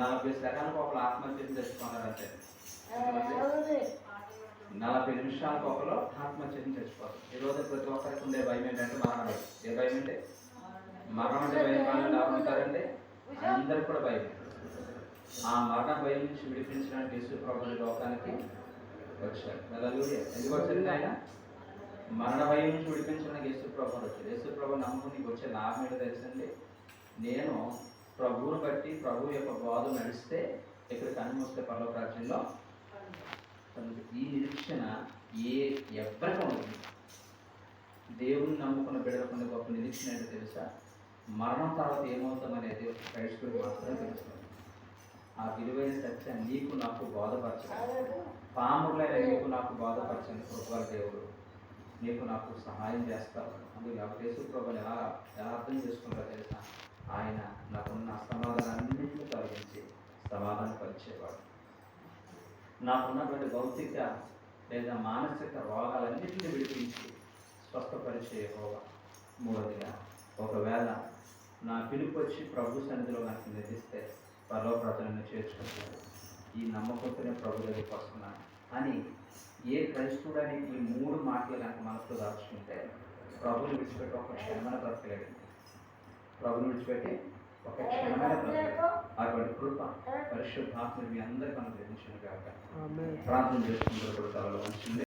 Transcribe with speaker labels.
Speaker 1: 40 సెకండ్లకు ఒకరు ఆత్మహత్యలు తెచ్చుకున్నారంటే 40 నిమిషాలకు ఒకరు ఆత్మహత్యలు తెచ్చుకోవాలి. ఈరోజు ప్రతి ఒక్కరికి ఉండే భయం ఏంటంటే మరణం. ఏ భయం అంటే మరణం అంటే భయం కాలంలో ఎవరు ఉంటారంటే అందరికి కూడా భయం. ఆ మరణ భయం నుంచి విడిపించడానికి యేసు ప్రభువు లోకానికి వచ్చాడు. ఎందుకు వచ్చాడు ఆయన? మరణ భయం నుంచి విడిపించడానికి యేసు ప్రభువు వచ్చాడు. యేసు ప్రభు నమ్ముకుని వచ్చే లాభం ఏంటో తెలుసండి. నేను ప్రభువుని బట్టి ప్రభు యొక్క బోధ నడిస్తే ఇక్కడ కన్నుమూస్తే పరలోక రాజ్యంలో ఈ నిరీక్షణ ఎవరికి ఉంటుంది. దేవుని నమ్ముకున్న బిడ్డలకున్న గొప్ప నిరీక్షణ ఏంటో తెలుసా? మరణం తర్వాత ఏమవుతామనేది ఒక క్రైస్తవుడికి మాత్రమే తెలుస్తుంది. ఆ విలువైన సత్యాన్ని నీకు నాకు బోధపరచండి. పాములైన నీకు నాకు బోధపరచండి. కృపగల దేవుడు నీకు నాకు సహాయం చేస్తారు. అందుకే యేసు ప్రభువుని ఎలా అర్థం చేసుకుంటారో తెలుసా? ఆయన నాకున్న అసమాధానాన్నింటినీ తొలగించి సమాధానం పరిచేవాడు. నాకున్నటువంటి భౌతిక లేదా మానసిక రోగాలన్నింటినీ విడిపించి స్వస్థపరిచే యెహోవా. మూడవదిగా, ఒకవేళ నా పిలుపు వచ్చి ప్రభు సన్నిధిలో నాకు నిర్దిస్తే పరలోక ప్రజలను చేర్చుకుంటాడు. ఈ నమ్మకంతోనే ప్రభు దగ్గరికి వస్తున్నాను అని ఏ క్రైస్తవుడని ఈ 3 మాటలు కనుక మనసులో దాచుకుంటే ప్రభుని విడిచిపెట్టి ఒక క్షణమైన బ్రతకలేడు. ప్రభుని విడిచిపెట్టి ఒక క్షణమైన బ్రతకలేడు. అటువంటి కృప పరిశుద్ధాత్మ మీ అందరికీ అనుగ్రహించును గాక. ప్రార్థన చేసుకుంటూ కూడా